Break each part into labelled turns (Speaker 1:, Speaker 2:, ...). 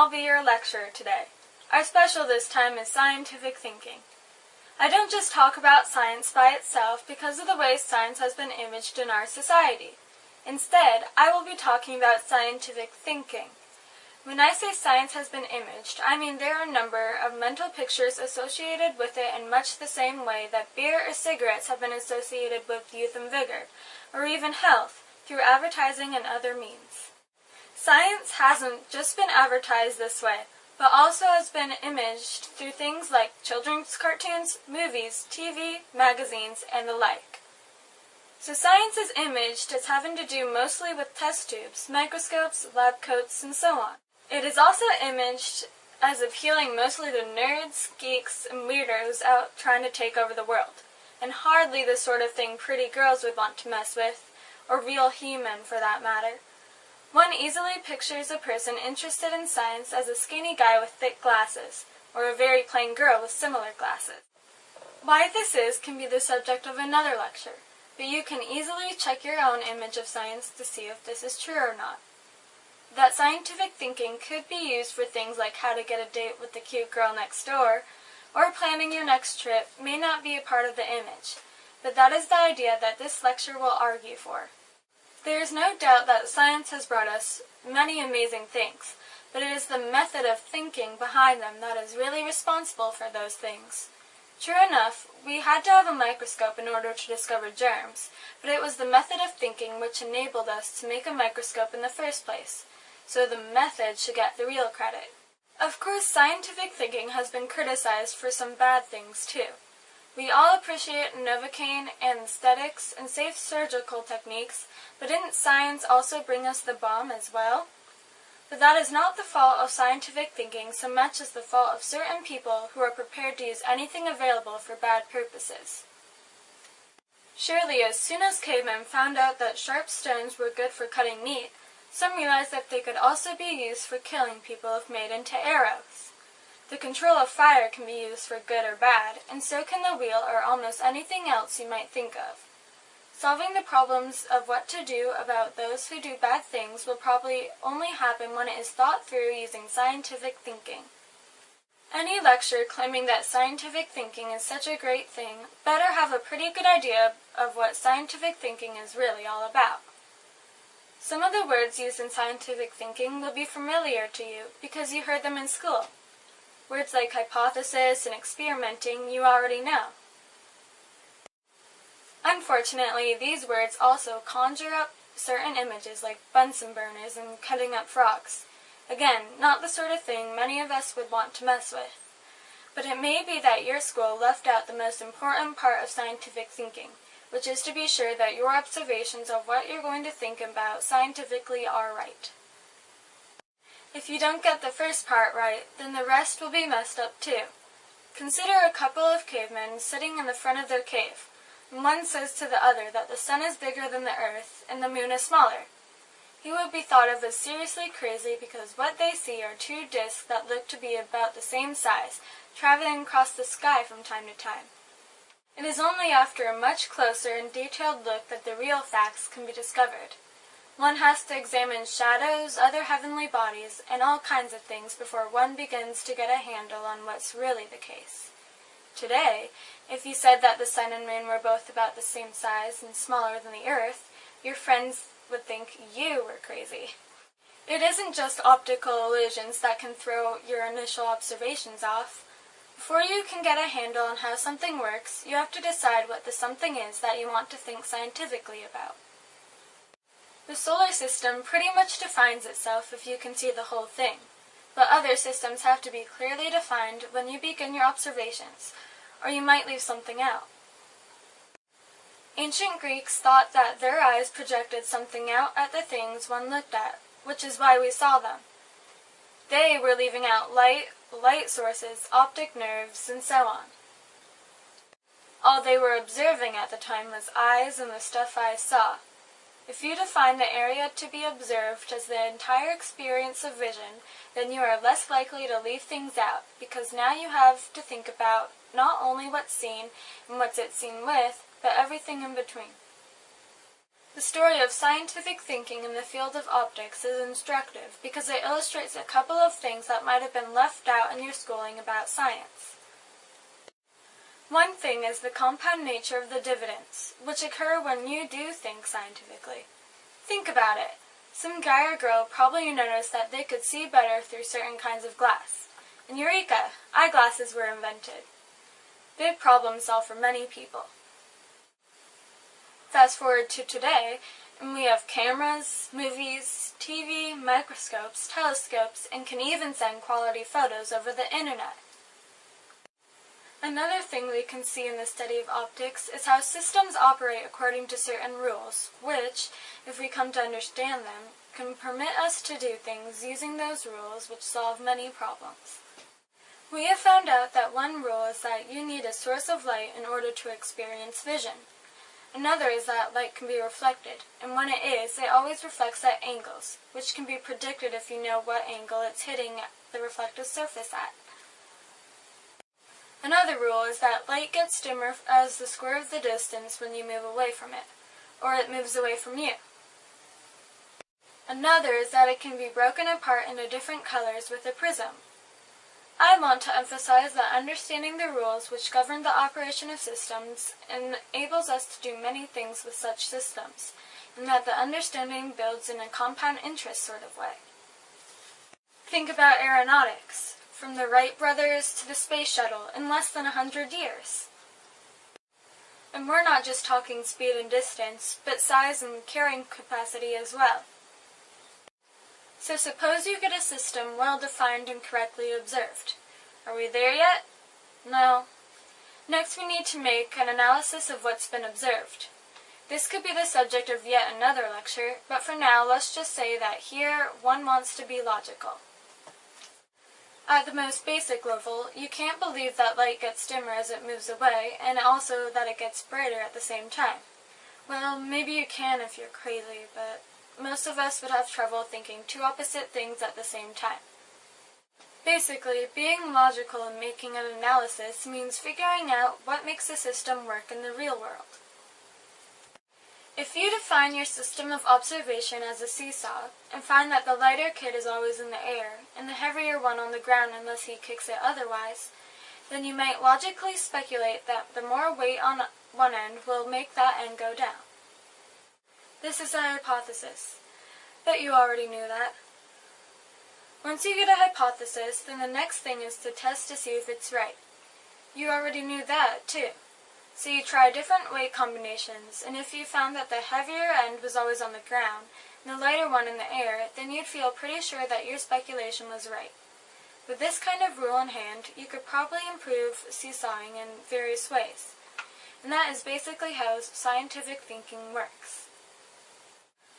Speaker 1: I'll be your lecturer today. Our special this time is scientific thinking. I don't just talk about science by itself because of the way science has been imaged in our society. Instead, I will be talking about scientific thinking. When I say science has been imaged, I mean there are a number of mental pictures associated with it in much the same way that beer or cigarettes have been associated with youth and vigor, or even health, through advertising and other means. Science hasn't just been advertised this way, but also has been imaged through things like children's cartoons, movies, TV, magazines, and the like. So science is imaged as having to do mostly with test tubes, microscopes, lab coats, and so on. It is also imaged as appealing mostly to nerds, geeks, and weirdos out trying to take over the world, and hardly the sort of thing pretty girls would want to mess with, or real he-men for that matter. One easily pictures a person interested in science as a skinny guy with thick glasses, or a very plain girl with similar glasses. Why this is can be the subject of another lecture, but you can easily check your own image of science to see if this is true or not. That scientific thinking could be used for things like how to get a date with the cute girl next door, or planning your next trip may not be a part of the image, but that is the idea that this lecture will argue for. There is no doubt that science has brought us many amazing things, but it is the method of thinking behind them that is really responsible for those things. True enough, we had to have a microscope in order to discover germs, but it was the method of thinking which enabled us to make a microscope in the first place, so the method should get the real credit. Of course, scientific thinking has been criticized for some bad things too. We all appreciate Novocaine, anesthetics, and safe surgical techniques, but didn't science also bring us the bomb as well? But that is not the fault of scientific thinking so much as the fault of certain people who are prepared to use anything available for bad purposes. Surely, as soon as cavemen found out that sharp stones were good for cutting meat, some realized that they could also be used for killing people if made into arrows. The control of fire can be used for good or bad, and so can the wheel or almost anything else you might think of. Solving the problems of what to do about those who do bad things will probably only happen when it is thought through using scientific thinking. Any lecture claiming that scientific thinking is such a great thing better have a pretty good idea of what scientific thinking is really all about. Some of the words used in scientific thinking will be familiar to you because you heard them in school. Words like hypothesis and experimenting you already know. Unfortunately, these words also conjure up certain images like Bunsen burners and cutting up frogs. Again, not the sort of thing many of us would want to mess with. But it may be that your school left out the most important part of scientific thinking, which is to be sure that your observations of what you're going to think about scientifically are right. If you don't get the first part right, then the rest will be messed up too. Consider a couple of cavemen sitting in the front of their cave. And one says to the other that the sun is bigger than the earth and the moon is smaller. He would be thought of as seriously crazy because what they see are two disks that look to be about the same size, traveling across the sky from time to time. It is only after a much closer and detailed look that the real facts can be discovered. One has to examine shadows, other heavenly bodies, and all kinds of things before one begins to get a handle on what's really the case. Today, if you said that the sun and moon were both about the same size and smaller than the earth, your friends would think you were crazy. It isn't just optical illusions that can throw your initial observations off. Before you can get a handle on how something works, you have to decide what the something is that you want to think scientifically about. The solar system pretty much defines itself if you can see the whole thing, but other systems have to be clearly defined when you begin your observations, or you might leave something out. Ancient Greeks thought that their eyes projected something out at the things one looked at, which is why we saw them. They were leaving out light sources, optic nerves, and so on. All they were observing at the time was eyes and the stuff eyes saw. If you define the area to be observed as the entire experience of vision, then you are less likely to leave things out, because now you have to think about not only what's seen and what's it seen with, but everything in between. The story of scientific thinking in the field of optics is instructive because it illustrates a couple of things that might have been left out in your schooling about science. One thing is the compound nature of the dividends, which occur when you do think scientifically. Think about it. Some guy or girl probably noticed that they could see better through certain kinds of glass. And eureka! Eyeglasses were invented. Big problem solved for many people. Fast forward to today, and we have cameras, movies, TV, microscopes, telescopes, and can even send quality photos over the internet. Another thing we can see in the study of optics is how systems operate according to certain rules, which, if we come to understand them, can permit us to do things using those rules which solve many problems. We have found out that one rule is that you need a source of light in order to experience vision. Another is that light can be reflected, and when it is, it always reflects at angles, which can be predicted if you know what angle it's hitting the reflective surface at. Another rule is that light gets dimmer as the square of the distance when you move away from it, or it moves away from you. Another is that it can be broken apart into different colors with a prism. I want to emphasize that understanding the rules which govern the operation of systems enables us to do many things with such systems, and that the understanding builds in a compound interest sort of way. Think about aeronautics, from the Wright brothers to the space shuttle in less than 100 years. And we're not just talking speed and distance, but size and carrying capacity as well. So suppose you get a system well-defined and correctly observed. Are we there yet? No. Next we need to make an analysis of what's been observed. This could be the subject of yet another lecture, but for now let's just say that here one wants to be logical. At the most basic level, you can't believe that light gets dimmer as it moves away, and also that it gets brighter at the same time. Well, maybe you can if you're crazy, but most of us would have trouble thinking two opposite things at the same time. Basically, being logical and making an analysis means figuring out what makes a system work in the real world. If you define your system of observation as a seesaw, and find that the lighter kid is always in the air, and the heavier one on the ground unless he kicks it otherwise, then you might logically speculate that the more weight on one end will make that end go down. This is a hypothesis. Bet you already knew that. Once you get a hypothesis, then the next thing is to test to see if it's right. You already knew that, too. So you try different weight combinations, and if you found that the heavier end was always on the ground, and the lighter one in the air, then you'd feel pretty sure that your speculation was right. With this kind of rule in hand, you could probably improve seesawing in various ways. And that is basically how scientific thinking works.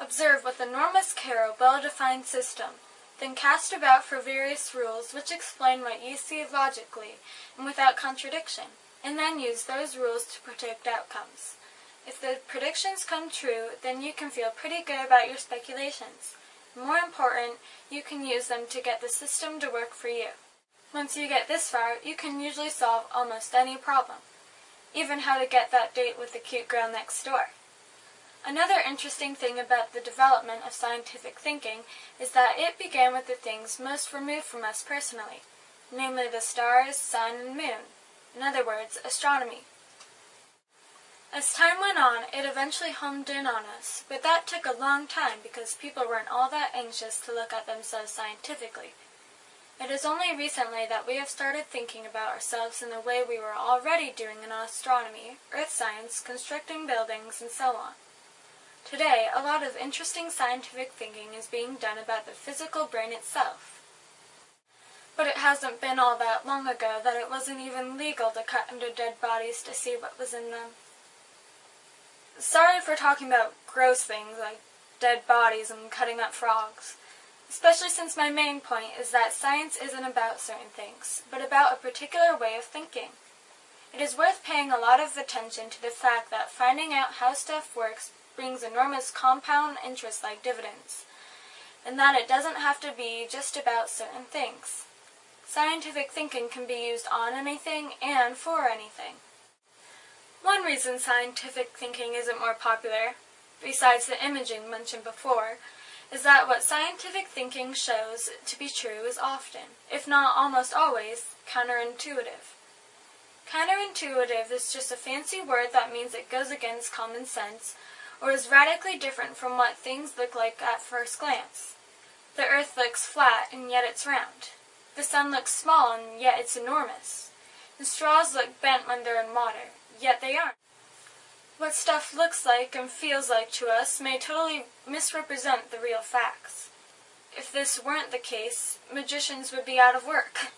Speaker 1: Observe with enormous care a well-defined system, then cast about for various rules which explain what you see logically and without contradiction, and then use those rules to predict outcomes. If the predictions come true, then you can feel pretty good about your speculations. More important, you can use them to get the system to work for you. Once you get this far, you can usually solve almost any problem, even how to get that date with the cute girl next door. Another interesting thing about the development of scientific thinking is that it began with the things most removed from us personally, namely the stars, sun, and moon. In other words, astronomy. As time went on, it eventually homed in on us, but that took a long time because people weren't all that anxious to look at themselves scientifically. It is only recently that we have started thinking about ourselves in the way we were already doing in astronomy, earth science, constructing buildings, and so on. Today, a lot of interesting scientific thinking is being done about the physical brain itself. But it hasn't been all that long ago that it wasn't even legal to cut into dead bodies to see what was in them. Sorry for talking about gross things like dead bodies and cutting up frogs, especially since my main point is that science isn't about certain things, but about a particular way of thinking. It is worth paying a lot of attention to the fact that finding out how stuff works brings enormous compound interest like dividends, and that it doesn't have to be just about certain things. Scientific thinking can be used on anything and for anything. One reason scientific thinking isn't more popular besides the imaging mentioned before, is that what scientific thinking shows to be true is often, if not almost always, counterintuitive. Counterintuitive is just a fancy word that means it goes against common sense, or is radically different from what things look like at first glance. The earth looks flat, and yet it's round. The sun looks small, and yet it's enormous. The straws look bent when they're in water, yet they aren't. What stuff looks like and feels like to us may totally misrepresent the real facts. If this weren't the case, magicians would be out of work.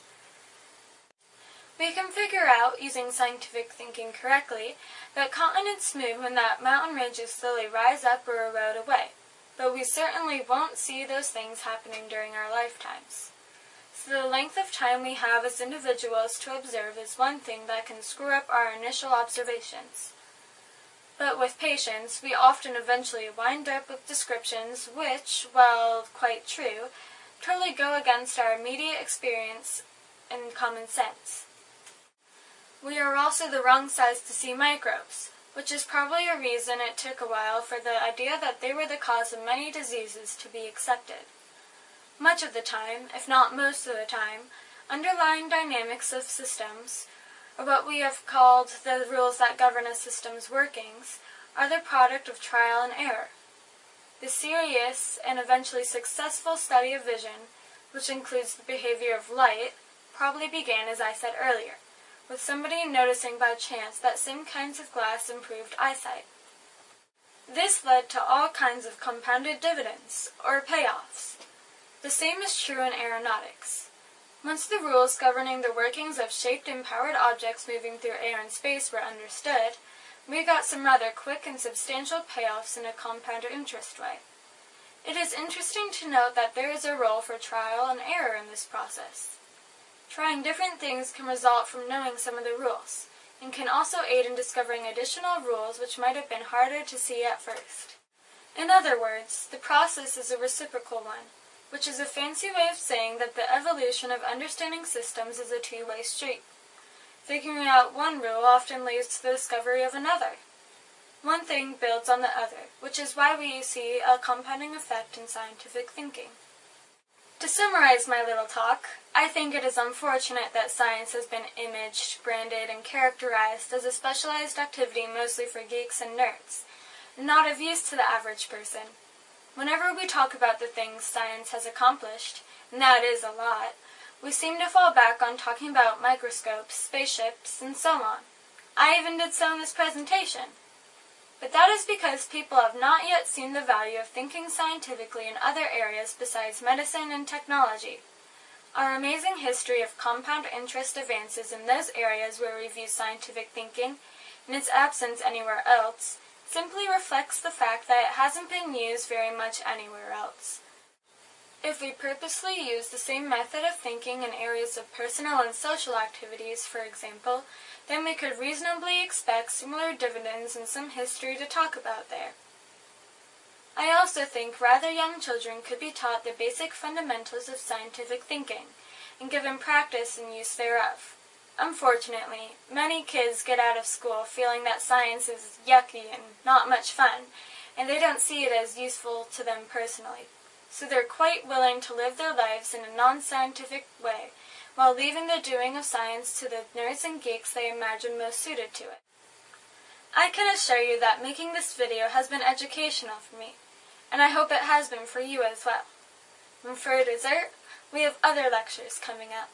Speaker 1: We can figure out, using scientific thinking correctly, that continents move and that mountain ranges slowly rise up or erode away, but we certainly won't see those things happening during our lifetimes. So the length of time we have as individuals to observe is one thing that can screw up our initial observations. But with patience, we often eventually wind up with descriptions which, while quite true, totally go against our immediate experience and common sense. We are also the wrong size to see microbes, which is probably a reason it took a while for the idea that they were the cause of many diseases to be accepted. Much of the time, if not most of the time, underlying dynamics of systems, or what we have called the rules that govern a system's workings, are the product of trial and error. The serious and eventually successful study of vision, which includes the behavior of light, probably began, as I said earlier, with somebody noticing by chance that some kinds of glass improved eyesight. This led to all kinds of compounded dividends, or payoffs. The same is true in aeronautics. Once the rules governing the workings of shaped and powered objects moving through air and space were understood, we got some rather quick and substantial payoffs in a compounded interest way. It is interesting to note that there is a role for trial and error in this process. Trying different things can result from knowing some of the rules, and can also aid in discovering additional rules which might have been harder to see at first. In other words, the process is a reciprocal one, which is a fancy way of saying that the evolution of understanding systems is a two-way street. Figuring out one rule often leads to the discovery of another. One thing builds on the other, which is why we see a compounding effect in scientific thinking. To summarize my little talk, I think it is unfortunate that science has been imaged, branded, and characterized as a specialized activity mostly for geeks and nerds, and not of use to the average person. Whenever we talk about the things science has accomplished, and that is a lot, we seem to fall back on talking about microscopes, spaceships, and so on. I even did so in this presentation. But that is because people have not yet seen the value of thinking scientifically in other areas besides medicine and technology. Our amazing history of compound interest advances in those areas where we view scientific thinking, and its absence anywhere else, simply reflects the fact that it hasn't been used very much anywhere else. If we purposely use the same method of thinking in areas of personal and social activities, for example, then we could reasonably expect similar dividends and some history to talk about there. I also think rather young children could be taught the basic fundamentals of scientific thinking, and given practice and use thereof. Unfortunately, many kids get out of school feeling that science is yucky and not much fun, and they don't see it as useful to them personally. So they're quite willing to live their lives in a non-scientific way, while leaving the doing of science to the nerds and geeks they imagine most suited to it. I can assure you that making this video has been educational for me, and I hope it has been for you as well. And for dessert, we have other lectures coming up.